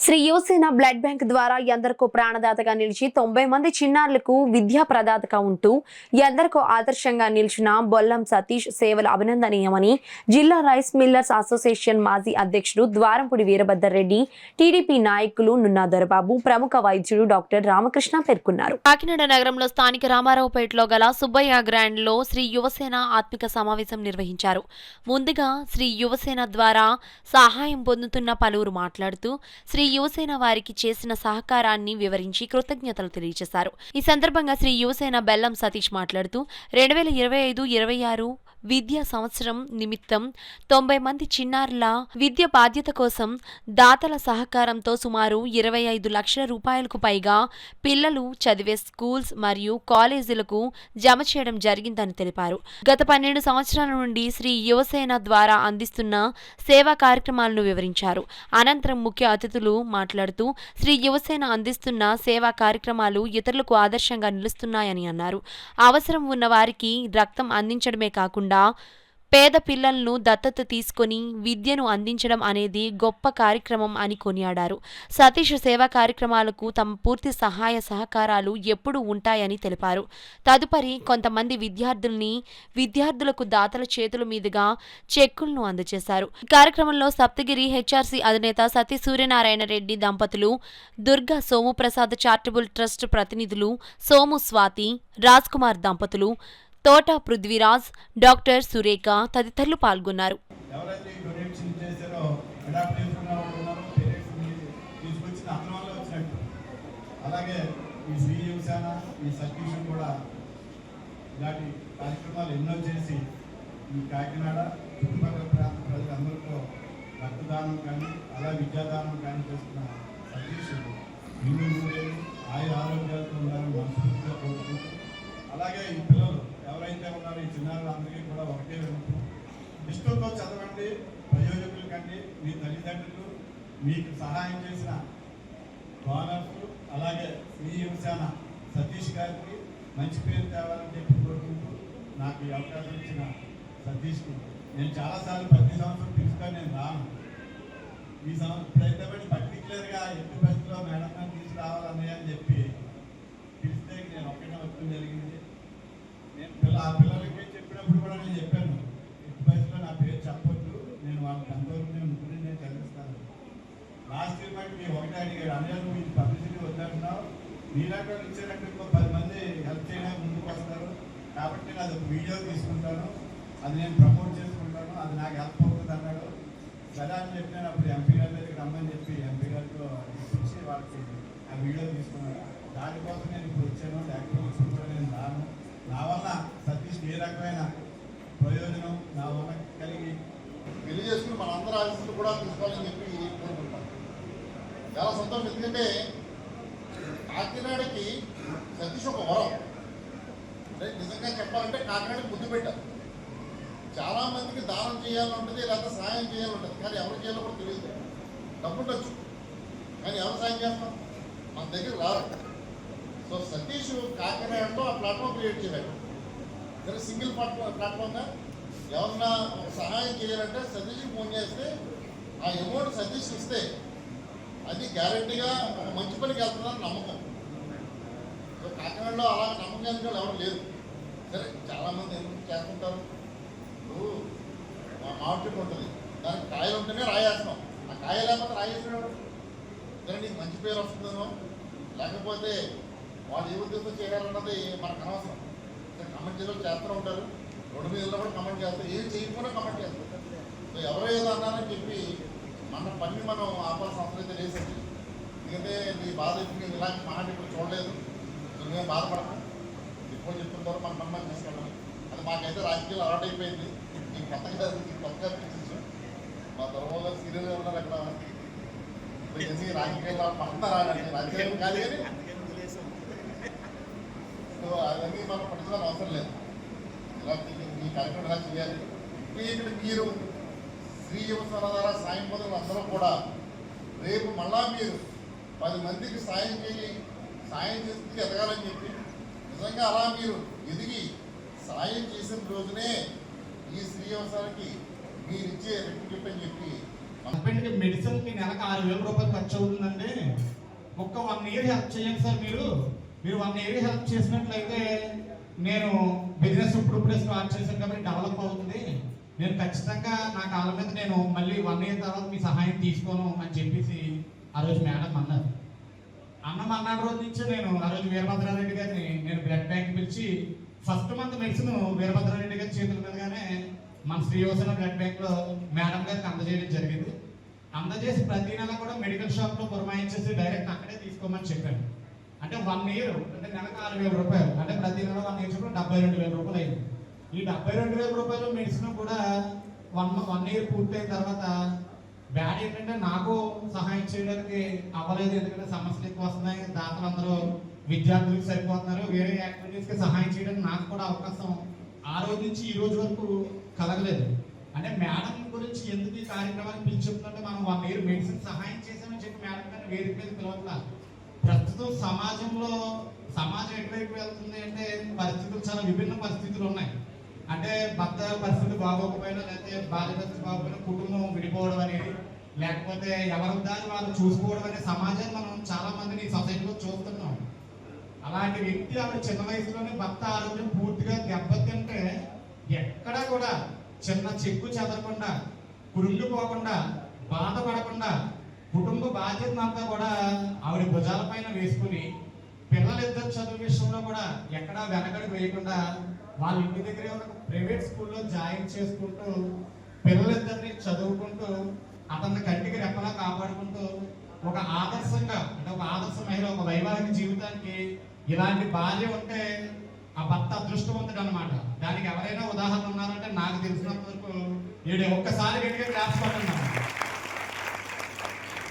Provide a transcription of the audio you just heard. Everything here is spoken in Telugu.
శ్రీ యువసేన బ్లడ్ బ్యాంక్ ద్వారా ఎందరికో ప్రాణదాతగా నిలిచి 90 మంది చిన్నారులకు విద్యా ప్రదాతగా ఉంటూ ఎందరికో ఆదర్శంగా నిలిచిన బొల్లం సతీష్ సేవలు అభినందనీయమని జిల్లా రైస్ మిల్లర్స్ అసోసియేషన్ మాజీ అధ్యక్షుడు ద్వారంపూడి వీరభద్రరెడ్డి, టీడీపీ నాయకులు నున్నా దొరబాబు, ప్రముఖ వైద్యుడు డాక్టర్ రామకృష్ణ పేర్కొన్నారు. కాకినాడ నగరంలో స్థానిక రామారావుపేటలో గల సుబ్బయ్య గ్రాండ్ లో శ్రీ యువసేన ఆత్మిక సమావేశం నిర్వహించారు. ముందుగా శ్రీ యువసేన ద్వారా సహాయం పొందుతున్న పలువురు మాట్లాడుతూ శ్రీ యువసేన వారికి చేసిన సహకారాన్ని వివరించి కృతజ్ఞతలు తెలియజేశారు. ఈ సందర్భంగా శ్రీ యువసేన బెల్లం సతీష్ మాట్లాడుతూ 2025-26 విద్యా సంవత్సరం నిమిత్తం 90 మంది చిన్నారుల విద్య బాధ్యత కోసం దాతల సహకారంతో సుమారు 25 లక్షల రూపాయలకు పైగా పిల్లలు చదివే స్కూల్స్ మరియు కాలేజీలకు జమ చేయడం జరిగిందని తెలిపారు. గత 12 సంవత్సరాల నుండి శ్రీ యువసేన ద్వారా అందిస్తున్న సేవా కార్యక్రమాలను వివరించారు. అనంతరం ముఖ్య అతిథులు మాట్లాడుతూ శ్రీ యువసేన అందిస్తున్న సేవా కార్యక్రమాలు ఇతరులకు ఆదర్శంగా నిలుస్తున్నాయని అన్నారు. అవసరం ఉన్న వారికి రక్తం అందించడమే కాకుండా పేద పిల్లలను దత్తత తీసుకొని విద్యను అందించడం అనేది గొప్ప కార్యక్రమం అని కొనియాడారు. సతీష్ సేవా కార్యక్రమాలకు తమ పూర్తి సహాయ సహకారాలు ఎప్పుడూ ఉంటాయని తెలిపారు. తదుపరి కొంతమంది విద్యార్థులకు దాతల చేతుల మీదుగా చెక్కులను అందజేశారు. ఈ కార్యక్రమంలో సప్తగిరి హెచ్ఆర్సీ అధినేత సతీ సూర్యనారాయణ రెడ్డి దంపతులు, దుర్గా సోముప్రసాద్ చారిటబుల్ ట్రస్ట్ ప్రతినిధులు సోము స్వాతి, రాజ్ కుమార్ దంపతులు, తోట పృథ్వీరాజ్, డాక్టర్ సురేఖ తదితరులు పాల్గొన్నారు. అలాగే ఈ శ్రీ యువసేన ఈ సతీష్ కూడా ఇలాంటి కార్యక్రమాలు ఎన్నో చేసి ఈ కాకినాడ చుట్టుపక్కల ప్రాంత ప్రజలందరితో రక్తదానం కానీ అలా విద్యాదానం కానీ చేస్తున్న సతీష్ ఆరోగ్యాలతో ఉండాలని మనస్ఫూర్తిగా కోరుకుంటూ, అలాగే ఈ పిల్లలు ఎవరైతే ఉన్నారో ఈ చిన్నారులందరికీ కూడా ఒకటే వినపు, ఇష్టంతో చదవండి, ప్రయోజకుల కంటే మీ తల్లిదండ్రులు, మీకు సహాయం చేసిన డోనర్స్, అలాగే శ్రీ యువసేన సతీష్ గారికి మంచి పేరు తేవాలని చెప్పి కోరుకుంటూ నాకు ఈ అవకాశం ఇచ్చిన సతీష్కి నేను చాలాసార్లు ప్రతి సంవత్సరం పిలుచుకొని నేను రాను. ఈ సంవత్సరం ఇప్పుడైతే పర్టికులర్గా ఎట్టి పరిస్థితిలో మేడం గారిని తీసుకురావాలన్నయ్య అని చెప్పి పిలిస్తే నేను ఒక్కడే వస్తూ జరిగింది. నేను ఆ పిల్లలకి చెప్పినప్పుడు కూడా నేను చెప్పాను, ఎట్టి పరిస్థితిలో నా పేరు చెప్పొద్దు, నేను వాళ్ళకి అంతవరకు నేను ముగ్గురిని నేను చదివిస్తాను. లాస్ట్ ఇయర్ బట్టి మీరు ఒకటే అడిగాడు, అన్నయ్య నువ్వు ఇది పబ్లిసిటీ వద్దంటున్నావు, నీలాంటి వాళ్ళు ఇచ్చేటట్టు ఇంకో 10 మంది హెల్ప్ చేయడానికి ముందుకు వస్తారు కాబట్టి నేను అది ఒక వీడియో తీసుకుంటాను, అది నేను ప్రమోట్ చేసుకుంటాను, అది నాకు హెల్ప్ అవుతుంది అన్నాడు. సరే అని చెప్పినాను. అప్పుడు ఎంపీ గారి దగ్గరికి రమ్మని చెప్పి ఎంపీ గారితో ఇప్పించి వాళ్ళకి ఆ వీడియో తీసుకున్నాను. దానికోసం నేను ఇప్పుడు వచ్చాను. యాక్టివిటీస్ కూడా నేను రాను. నా వల్ల సతీష్ ఏ రకమైన ప్రయోజనం నా వల్ల కలిగి తెలియజేసుకుని మనందరూ ఆశీస్సులు కూడా తీసుకోవాలని చెప్పి కోరుకుంటాం. చాలా సంతోషం. ఎందుకంటే కాకినాడకి సతీష్ ఒక వరం. అంటే నిజంగా చెప్పాలంటే కాకినాడకి ముద్దు పెట్టారు. చాలామందికి దానం చేయాలని ఉంటుంది, లేకపోతే సహాయం చేయాలని ఉంటుంది, కానీ ఎవరు చేయాలో కూడా తెలియదు. డబ్బు ఉండొచ్చు కానీ ఎవరు సాయం చేస్తాం, మన దగ్గర రారు. సో సతీష్ కాకినాడలో ఆ ప్లాట్ఫామ్ క్రియేట్ చేయలేదు. సరే సింగిల్ ప్లాట్ఫామ్గా ఎవరన్నా సహాయం చేయాలంటే సతీష్కి ఫోన్ చేస్తే ఆ అమౌంట్ సతీష్కి ఇస్తే అది గ్యారెంటీగా ఒక మంచి పనికి వెళ్తుందని నమ్మకం. సో కాకినాడలో అలా నమ్మకం వాళ్ళు ఎవరు లేరు. సరే చాలామంది ఎందుకు చేస్తుంటారు, ఇప్పుడు మా మామిడి ఉంటుంది, దానికి కాయలు ఉంటేనే రాయేస్తున్నాం, ఆ కాయ లేకపోతే రాయేసినాడు. సరే నీకు మంచి పేరు వస్తుందనో లేకపోతే వాళ్ళు ఏ ఉద్దేశం చేయాలన్నది మనకు అనవసరం. కమెంట్ చేయాలి చేస్తూ ఉంటారు, రోడ్డు మీద కూడా కమెంట్ చేస్తారు, ఏం చేయకుండా కమెంట్ చేస్తారు. సో ఎవరో ఏదో అన్నారని చెప్పి మన పని మనం ఆపాల్సిన అవసరం అయితే లేదండి. ఎందుకంటే నీ బాధ ఇప్పుడు ఇలాంటి మాట ఇప్పుడు చూడలేదు, మేము బాధపడతాం. ఎక్కువ చెప్తుంటారు మన పని మనం తీసుకెళ్ళాలి. అది మాకైతే రాజకీయాలు అలవాటు అయిపోయింది. నీకు కొత్తగా అనిపించచ్చు. మా త్వరలో సీరియల్గా ఉన్నారు అక్కడ చేసి రాజకీయాలు అంతా రాడండి, రాజకీయాలు కాదు కానీ సో అవన్నీ మనం పట్టించుకోవాల్సిన అవసరం లేదు. ఇలా ఈ కార్యక్రమం ఎలా చేయాలి. ఇక్కడ మీరు శ్రీ యువసేన ద్వారా సాయం పొందిన అందరూ కూడా రేపు మళ్ళా మీరు 10 మందికి సాయం చేసి ఎదగాలని చెప్పి నిజంగా అలా మీరు ఎదిగి సాయం చేసిన రోజునే ఈ శ్రీ యువసేనకి మీరు ఇచ్చే రెట్టు అని చెప్పి హస్బెండ్కి మెడిసిన్కి నెలకు 6,000 రూపాయలు ఖర్చు అవుతుందండి. ఇయర్ హెల్ప్ చేయండి సార్. మీరు 1 ఇయర్ హెల్ప్ చేసినట్లయితే నేను బిజినెస్ ఇప్పుడే స్టార్ట్ చేశాను కాబట్టి డెవలప్ అవుతుంది. నేను ఖచ్చితంగా నా కాళ్ళ మీద నేను మళ్ళీ 1 ఇయర్ తర్వాత మీ సహాయం తీసుకోను అని చెప్పేసి ఆ రోజు మేడం అన్నారు. అన్నాడు రోజు నుంచి నేను ఆ రోజు వీరభద్రారెడ్డి గారిని నేను బ్లడ్ బ్యాంక్ పిలిచి ఫస్ట్ మంత్ మెడిసిన్ వీరభద్రారెడ్డి గారి చేతుల మీదగానే మన శ్రీవసన బ్లడ్ బ్యాంక్ లో మేడం గారికి అందజేయడం జరిగింది. అందజేసి ప్రతి నెల కూడా మెడికల్ షాప్ లో పురమాయించేసి డైరెక్ట్ అక్కడే తీసుకోమని చెప్పాను. అంటే 1 ఇయర్ అంటే నెలకు 6,000 రూపాయలు, అంటే ప్రతి నెల 1 ఇయర్ 72,000 రూపాయలు అయింది. ఈ 72,000 రూపాయలు మెడిసిన్ కూడా 1 ఇయర్ పూర్తయిన తర్వాత బ్యాడ్ ఏంటంటే నాకు సహాయం చేయడానికి అవ్వలేదు. ఎందుకంటే సమస్యలు ఎక్కువ వస్తున్నాయి, దాతలందరూ విద్యార్థులకు సరిపోతున్నారు, వేరే యాక్టివిటీస్ కి సహాయం చేయడానికి నాకు కూడా అవకాశం ఆ రోజు నుంచి ఈ రోజు వరకు కలగలేదు. అంటే మేడం గురించి ఎందుకు ఈ కార్యక్రమాన్ని పిలిచి చెప్తుంటే మనం 1 ఇయర్ మెడిసిన్ సహాయం చేశామని చెప్పి మేడం గారిని వేదిక మీద పిలవట్లా. ప్రస్తుతం సమాజం ఎటువైపు వెళ్తుంది అంటే పరిస్థితులు చాలా విభిన్న పరిస్థితులు ఉన్నాయి. అంటే భర్త పరిస్థితి బాగోకపోయినా, లేకపోతే భార్య పరిస్థితి బాగోకపోయినా కుటుంబం విడిపోవడం అనేది, లేకపోతే ఎవరి దాన్ని వాళ్ళు చూసుకోవడం అనే సమాజాన్ని మనం చాలా మందిని సొసైటీలో చూస్తున్నాం. అలాంటి వ్యక్తి ఆవిడ చిన్న వయసులోనే భర్త ఆరోగ్యం పూర్తిగా దెబ్బతింటే ఎక్కడా కూడా చిన్న చెక్కు చెదరకుండా, కురుంగిపోకుండా, బాధపడకుండా కుటుంబ బాధ్యతనంతా కూడా ఆవిడ భుజాల పైన వేసుకుని పిల్లలిద్దరు చదువు విషయంలో కూడా ఎక్కడా వెనకడి వేయకుండా వాళ్ళ ఇంటి దగ్గరే ఉన్న ప్రైవేట్ స్కూల్లో జాయిన్ చేసుకుంటూ పిల్లలిద్దరిని చదువుకుంటూ అతన్ని కంటికి రెప్పలా కాపాడుకుంటూ ఒక ఆదర్శంగా, అంటే ఒక ఆదర్శ మహిళ, ఒక వైవాహిక జీవితానికి ఇలాంటి భార్య ఉంటే ఆ భర్త అదృష్టవంతుడు అనమాట. దానికి ఎవరైనా ఉదాహరణ ఉన్నారంటే నాకు తెలిసినంత వరకు ఒక్కసారి గట్టిగా క్లాస్ పడుతున్నాను.